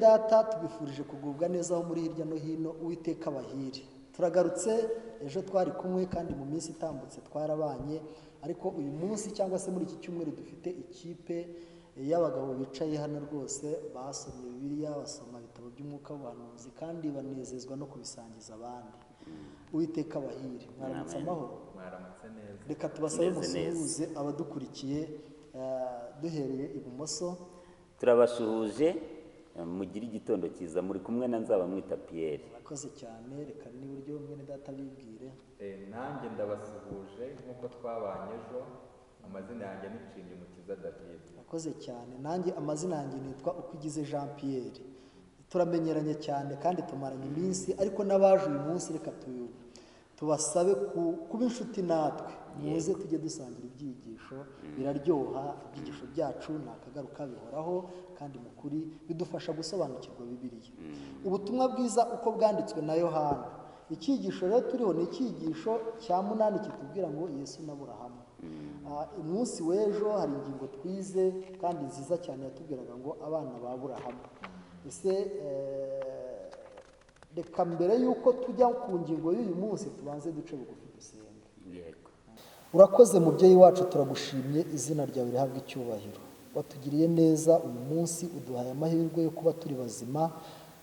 data tubifurije kugubwa neza aho muri hirya no hino, Uwiteka abahire. Turagarutse, ejo twari kumwe kandi mu minsi itambutse twarabanye, ariko uyu munsi cyangwa se muri iki cyumweru dufite ikipe y'abagabo bicaye hano rwose basomye Bibiliya, basoma ibitabo by'umwuka w'ubuhanuzi kandi banezezwa no kubisangiza abandi. Uwiteka abahire. Mwaramutse amahoro. Mwaramutse neza. Reka tubasabe musuhuze abadukurikiye duhereye ibumoso. Turabasuhuje, mugire igitondo cyiza. Muri kumwe na Nzabamwita Pierre. Murakoze cyane. Reka n'iburyo mwene data bibwire. Nanjye ndabasuhuje nk'uko twabanye ejo. Amazina yanjye ni Nshimyumukiza David. Murakoze cyane. Nanjye amazina yanjye nitwa Ukwigize Jean Pierre. Turamenyeranye cyane kandi tumaranye iminsi, ariko n'abaje uyu munsi reka tubasabe kuba inshuti natwe, muze tujye dusangira ibyigisho, biraryoha. Ibyigisho byacu ni akagaruka, bihoraho kandi mu kuri bidufasha gusobanukirwa Bibiliya. Ubutumwa bwiza uko bwanditswe na Yohana. Icyigisho rero turiho ni icyigisho cya 8 kitubwira ngo Yesu na Aburahamu. Umunsi w'ejo hari ingingo twize kandi nziza cyane yatubwiraga ngo abana ba Aburahamu. Ese reka mbere yuko tujya ku ngingo y'uyu munsi tubanze duce bugufi dusenge. Yego. Urakoze mubyeyi wacu, turagushimye, izina ryawe rihabwa icyubahiro. Watugiriye neza uyu munsi, uduhaye amahirwe yo kuba turi bazima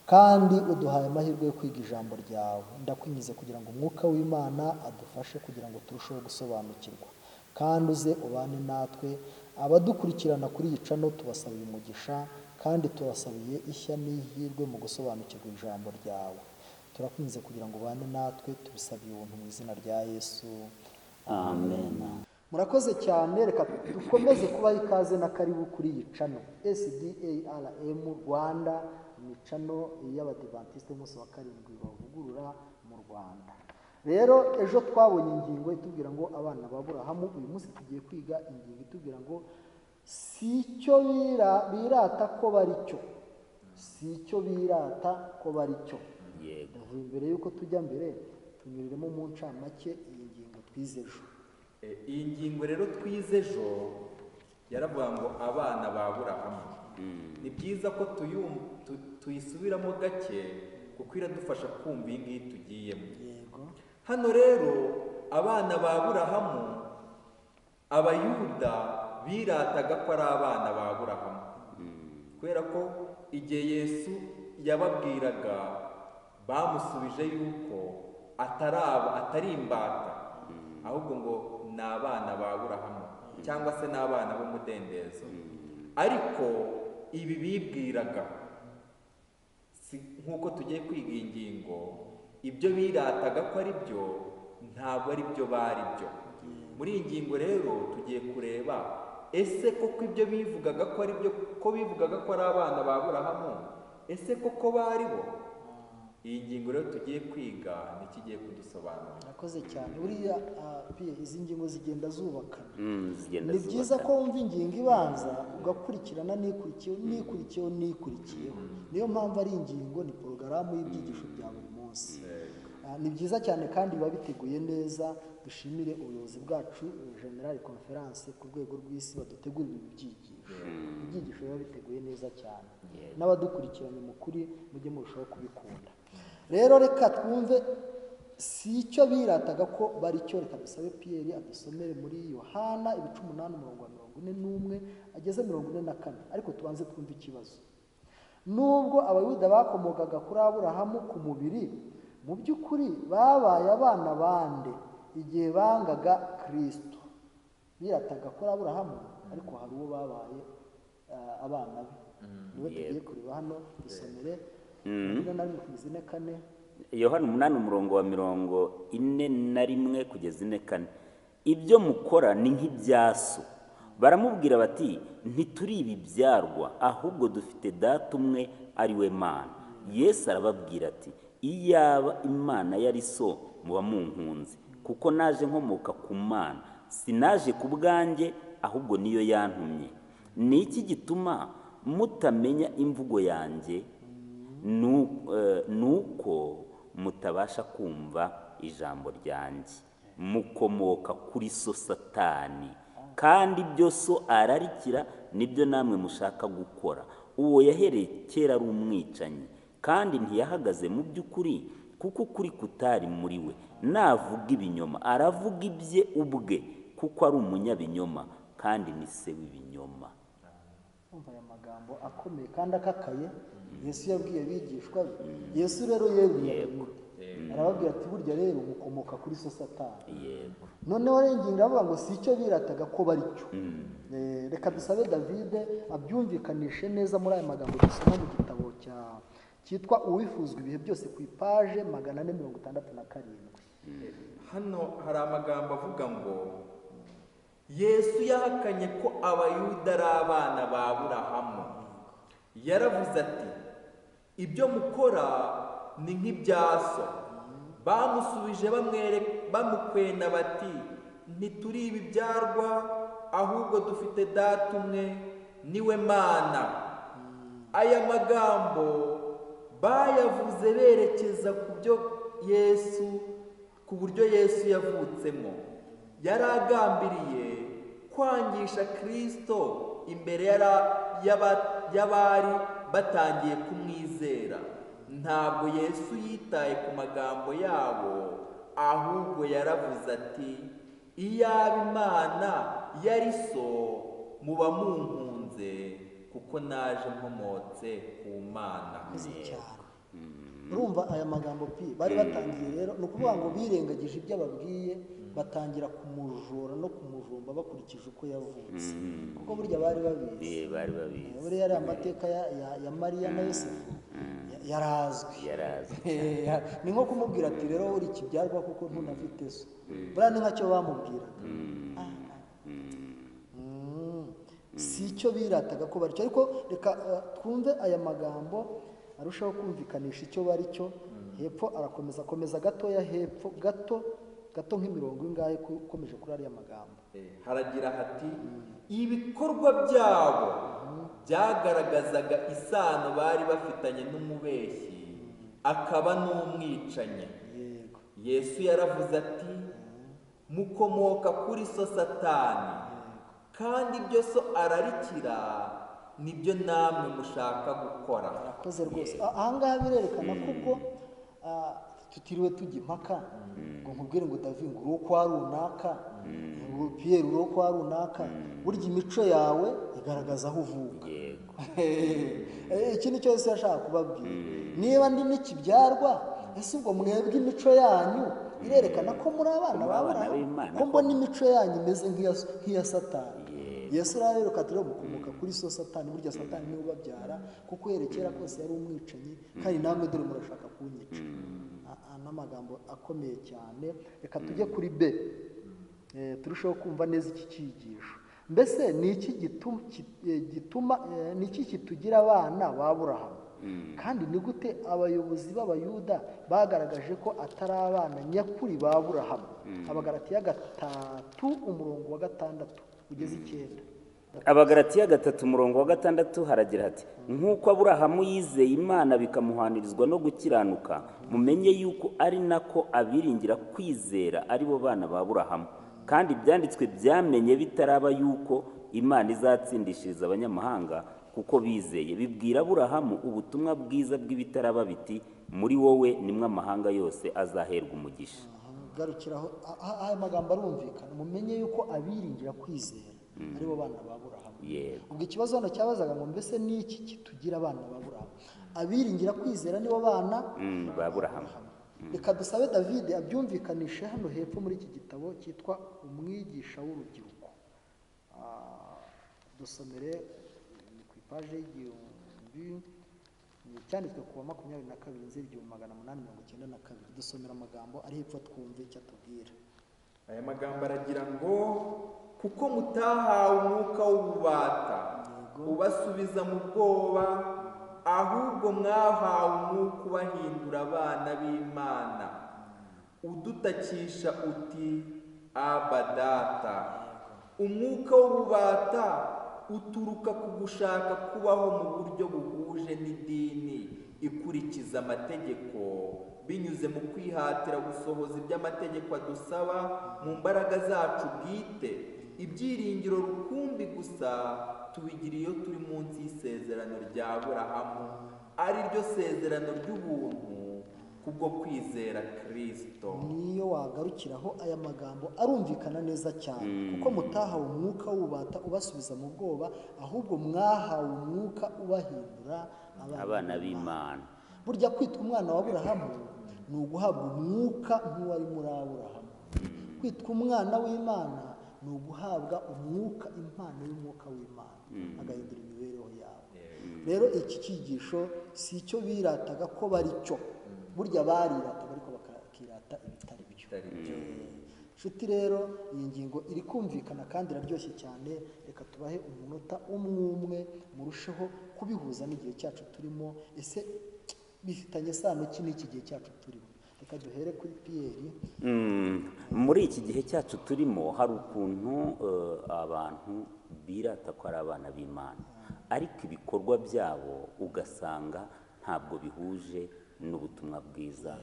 kandi uduhaye amahirwe yo kwiga ijambo ryawe. Ndakwinjiza kugira ngo umwuka w'Imana adufashe kugira ngo turusheho gusobanukirwa, kandi uze ubane natwe. Abadukurikirana kuri iyi cano tubasabiye umugisha kandi tubasabiye ishya n'ihirwe mu gusobanukirwa ijambo ryawe. Turakwinjiza kugira ngo ubane natwe, tubisabiye ubuntu mu izina rya Yesu. Amen. Murakoze cyane. Reka dukomeze kubaha ikaze na karibu kuri iyi cano SDARM Rwanda. Ni cano y'Abadiventiste b'umunsi wa karindwi bavugurura mu Rwanda. Rero ejo twabonye ingingo itubwira ngo abana ba Aburahamu. Uyu munsi tugiye kwiga ingingo itubwira ngo si icyo birata ko bari cyo, si icyo birata ko bari cyo. Yego. Mbere yuko tujya mbere, tunyuriremo mu ncamake iyi ngingo twize ejo. Iyi ngingo rero twize ejo yaravuga ngo abana ba Aburahamu. Ni byiza ko tuyisubiramo gake kuko iradufasha kumva iyi ngiyi tugiyemo. Yego. Hano rero abana ba Aburahamu, Abayuda birataga ko ari abana ba Aburahamu, kubera ko igihe Yesu yababwiraga bamusubije yuko atari imbata, ahubwo ngo ni abana ba Aburahamu cyangwa se ni abana b'umudendezo. Ariko ibi bibwiraga nk'uko tugiye kwiga iyi ngingo, ibyo birataga ko ari byo ntabwo ari byo bari byo. Muri iyi ngingo rero tugiye kureba, ese koko ibyo bivugaga ko ari byo, ko bivugaga ko ari abana ba Aburahamu, ese koko bari bo? Iyi ngingo rero tugiye kwiga ntikigiye kudusobanurira. Murakoze cyane. Buriya izi ngingo zigenda zubakana. Zigenda Ni byiza ko wumva ingingo ibanza ugakurikirana n'ikurikiyeho. Niyo mpamvu ari ingingo, ni porogaramu y'ibyigisho bya buri munsi. Ni byiza cyane kandi biba biteguye neza. Dushimire ubuyobozi bwacu, General Conference ku rwego rw'isi, badutegurira ibi byigisho. Ibyigisho biba biteguye neza cyane. N'abadukurikiranye mu kuri mujye murushaho kubikunda. Rero reka twumve si icyo birataga ko bari cyo. Reka dusabe Pierre adusomere muri Yohana 8:41 ageze 44. Ariko tubanze twumve ikibazo. Nubwo Abayuda bakomokaga kuri Aburahamu ku mubiri, mu by'ukuri babaye abana bande igihe bangaga Kristo? Birataga kuri Aburahamu, ariko hari uwo babaye abana be. Niwe tugiye kureba hano. Dusomere Yohana 8:41 kugeza 44. Ibyo mukora ni nk'ibyaso. Baramubwira bati, ntituri ibibyarwa, ahubwo dufite data umwe ari we Mana. Yesu arababwira ati, iyaba Imana yari so muba munkunze, kuko naje nkomoka ku Mana, sinaje ku bwanjye, ahubwo niyo yantumye. Ni iki gituma mutamenya imvugo yanjye? Nuko mutabasha kumva ijambo ryanjye. Mukomoka kuri so Satani, kandi ibyo so ararikira nibyo namwe mushaka gukora. uwo yahereye kera ari umwicanyi kandi ntiyahagaze mu by'ukuri kuko ukuri kutari muri we. Navuga ibinyoma aravuga ibye ubwe kuko ari umunyabinyoma kandi ni se w'ibinyoma. Umva aya magambo akomeye kandi akakaye Yesu yabwiye abigishwa be. Yesu rero yeruye arababwira ati burya rero mukomoka kuri so Satani. Yego. Noneho renginga avuga ngo si icyo birataga ko bari cyo. Reka dusabe David abyumvikanishe neza muri aya magambo dusoma mu gitabo cyitwa Uwifuzwa ibihe byose ku ipaje 467. Hano hari amagambo avuga ngo Yesu yahakanye ko abayuda ari abana ba Aburahamu. Yaravuze ati ibyo mukora ni nk'ibya so. Bamusubije bamukwena bati ntituri ibibyarwa ahubwo dufite data umwe niwe Mana. Aya magambo bayavuze berekeza ku buryo Yesu yavutsemo. Yari agambiriye kwangisha Kristo imbere y'abari batangiye kumwizera. Ntabwo Yesu yitaye ku magambo yabo, ahubwo yaravuze ati iyaba Imana yari so muba munkunze kuko naje nkomotse ku Mana. Urumva aya magambo bari batangiye rero ni ukuvuga ngo birengagije ibyo ababwiye, batangira kumujora no kumujumba bakurikije uko yavutse, kuko burya bari babizi. Buriya ari amateka ya Mariya na Yosefu yarazwi. Ni nko kumubwira ati rero uri ikibyarwa kuko ntunafite so. Buriya ni nkacyo bamubwiraga. Si icyo birataga ko bari cyo, ariko reka twumve aya magambo arushaho kumvikanisha icyo bari cyo. Hepfo akomeza gatoya, hepfo gato nk'imirongo ingahe ukomeje kuri ariya magambo. Haragira hati ibikorwa byabo byagaragazaga isano bari bafitanye n'umubeshyi akaba n'umwicanyi. Yesu yaravuze ati mukomoka kuri so Satani kandi ibyo so ararikira nibyo namwe mushaka gukora. Arakoze rwose. Ahangaha birerekana kuko tutiriwe tujya impaka ngo nkubwire ngo David ngo uwo kwa runaka, ngo Pierre uwo kwa runaka. Burya imico yawe igaragaza aho uvuka. Iki ni cyo Yesu yashaka kubabwira. Niba ndi n'ikibyarwa, ese ubwo mwebwe imico yanyu irerekana ko muri abana b'Aburahamu, ko mbona imico yanyu imeze nk'iya Satani. Yesu rero katiro mukomoka kuri so Satani. Burya Satani niwe ubabyara kuko yerekera kose yari umwicanyi, kandi namwe dore murashaka kunyica. N'amagambo akomeye cyane. Reka tujye kuri B, turushaho kumva neza iki cyigisho. Mbese ni iki gituma ni iki kitugira abana ba Aburahamu? Kandi ni gute abayobozi b'Abayuda bagaragaje ko atari abana nyakuri ba Aburahamu? Abagalatiya 3:6 ugeze 9. Abagalatiya 3:6 haragira hati nk'uko Aburahamu yizeye Imana bikamuhanirizwa no gukiranuka, mumenye yuko ari nako abiringira kwizera ari bo bana ba Aburahamu. Kandi ibyanditswe byamenye bitaraba yuko Imana izatsindishiriza abanyamahanga kuko bizeye. Bibwira Aburahamu ubutumwa bwiza bw'ibitaraba biti muri wowe nimwe amahanga yose azaherwa umugisha. Garukiraho aya magambo arumvikana. Mumenye yuko abiringira kwizera ari bo bana ba Aburahamu. Ubwo ikibazo hano cyabazaga ngo mbese ni iki kitugira abana ba Aburahamu? Abiringira kwizera nibo bana ba Aburahamu. Reka dusabe David abyumvikanishe hano hepfo muri iki gitabo cyitwa Umwigisha w'Urubyiruko. Dusomere ku ipaje y'igihumbi, cyanditswe ku wa 22/1892. Dusomera amagambo ari hepfo twumve icyo atubwira. Aya magambo aragira ngo kuko mutahawe umwuka w'ububata ubasubiza mu bwoba, ahubwo mwahawe umwuka ubahindura abana b'Imana, udutakisha uti Aba Data. Umwuka w'ububata uturuka ku gushaka kubaho mu buryo buhuje n'idini ikurikiza amategeko, binyuze mu kwihatira gusohoza iby'amategeko adusaba mu mbaraga zacu bwite. Ibyiringiro rukumbi gusa tubigira iyo turi munsi y'isezerano rya Aburahamu, ari ryo sezerano ry'ubuntu kubwo kwizera Kristo. niyo wagarukiraho aya magambo arumvikana neza cyane, kuko mutahawe umwuka wubata ubasubiza mu bwoba, ahubwo mwahawe umwuka ubahindura abana b'Imana. burya kwitwa umwana wa Aburahamu ni uguhabwa umwuka nk'uwari muri Aburahamu. Kwitwa umwana w'Imana ni uguhabwa umwuka, impano y'umwuka w'Imana, agahindura imibereho yawe. Rero iki cyigisho si icyo birataga ko bari cyo, burya barirataga ariko bakirata ibitari byo. Nshuti rero, iyi ngingo iri kumvikana kandi iraryoshye cyane. Reka tubahe umunota umwe murusheho kubihuza n'igihe cyacu turimo. Ese bifitanye sano ki n'iki gihe cyacu turimo? Reka duhere kuri Pierre. Muri iki gihe cyacu turimo hari ukuntu abantu birata ko ari abana b'Imana, ariko ibikorwa byabo ugasanga ntabwo bihuje n'ubutumwa bwiza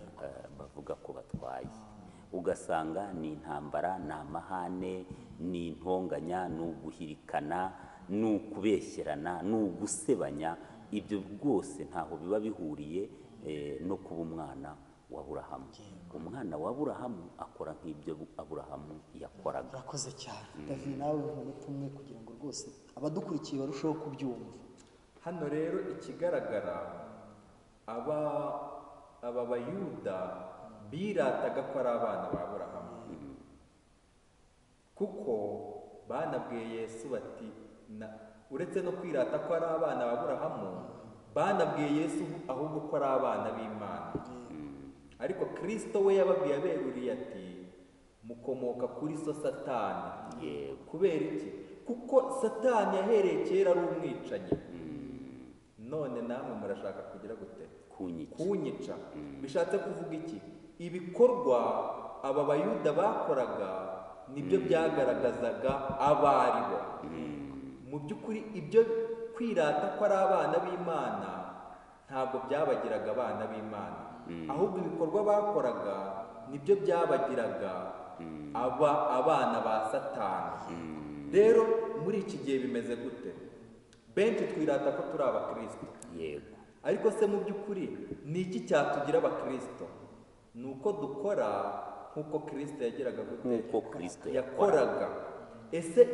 bavuga ko batwaye. Ugasanga ni intambara, ni amahane, ni intonganya, ni uguhirikana, ni ukubeshyerana, ni ugusebanya. Ibyo rwose ntaho biba bihuriye no kuba umwana wa Aburahamu. Umwana wa Aburahamu akora nk'ibyo Aburahamu yakoraga. Urakoze cyane David, nawe umunota umwe kugira ngo rwose abadukurikiye barusheho kubyumva. Hano rero ikigaragara, aba bayuda birataga ko ari abana ba Aburahamu, kuko banabwiye Yesu bati, uretse no kwirata ko ari abana ba Aburahamu, banabwiye Yesu ahubwo ko ari abana b'Imana. Ariko Kristo we yababwiye aberuriye ati, mukomoka kuri so Satani. Kubera iki? Kuko Satani yahereye kera ari umwicanyi. None namwe murashaka kugira gute? Kunyica. Bishatse kuvuga iki? Ibikorwa aba bayuda bakoraga nibyo byagaragazaga abari bo. Mu by'ukuri ibyo kwirata ko ari abana b'Imana ntabwo byabagiraga abana b'Imana, ahubwo ibikorwa bakoraga nibyo byabagiraga abana ba Satani. Rero muri iki gihe bimeze gute? Benshi twirata ko turi abakristo, ariko se mu by'ukuri ni iki cyatugira abakristo? Ni uko dukora nk'uko Kristo yagiraga gute? Nk'uko Kristo yakoraga. Ese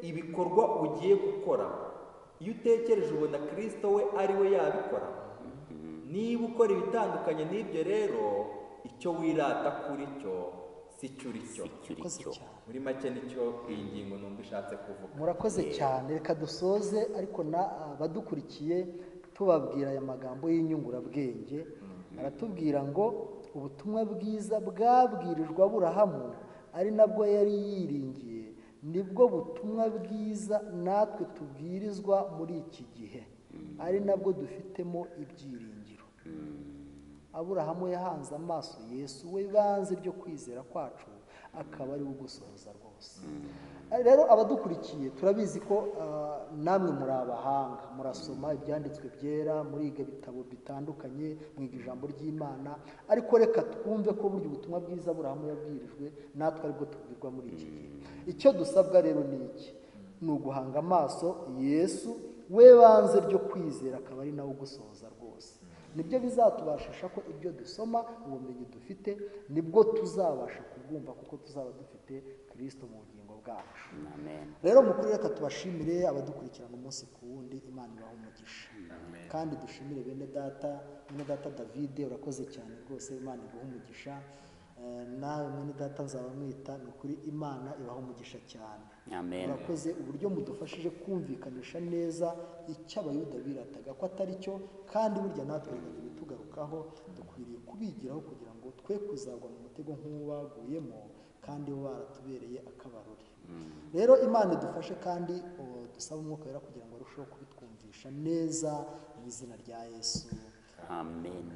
ibikorwa ugiye gukora, iyo utekereje ubona Kristo we ari we yabikora? Niba ukora ibitandukanye n'ibyo, rero icyo wirata kuri cyo si cyo uri cyo. Muri make nicyo iyi ngingo numva ishatse kuvuga. Murakoze cyane. Reka dusoze ariko abadukurikiye tubabwira aya magambo y'inyungurabwenge. Aratubwira ngo ubutumwa bwiza bwabwirijwe Aburahamu, ari nabwo yari yiringiye, nibwo butumwa bwiza natwe tubwirizwa muri iki gihe, ari nabwo dufitemo ibyiringiro. Aburahamu yahanze amaso Yesu we banze ryo kwizera kwacu, akaba ari we ugusohoza rwose. Rero abadukurikiye turabizi ko namwe muri abahanga, murasoma ibyanditswe byera, muriga ibitabo bitandukanye, mwiga ijambo ry'Imana, ariko reka twumve ko burya ubutumwa bwiza Aburahamu yabwirijwe natwe aribwo tubwirwa muri iki gihe. Icyo dusabwa rero ni iki? Ni uguhanga amaso Yesu we banze ryo kwizera, akaba ari nawe ugusohoza rwose. Nibyo bizatubashisha ko ibyo dusoma, ubumenyi dufite, nibwo tuzabasha kubwumva, kuko tuzaba dufite Kristo mu bugingo bwacu. Rero mukuri, reka tubashimire abadukurikirana umunsi ku wundi. Imana ibahe umugisha. Kandi dushimire bene data David, urakoze cyane rwose. Imana iguhe umugisha. Nawe mwene data nzaba mwita, ni ukuri Imana ibahe umugisha cyane. Murakoze uburyo mudufashije kumvikanisha neza icyo abayuda birataga ko atari cyo, kandi burya natwe reka tubitugarukaho, dukwiriye kubigiraho kugira ngo twe kuzagwa mu mutego nk'uwaguyemo, kandi bo baratubereye akabarore. Rero Imana idufashe, kandi dusaba umwuka wera kugira ngo arusheho kubitwumvisha neza, mu izina rya Yesu. Amen.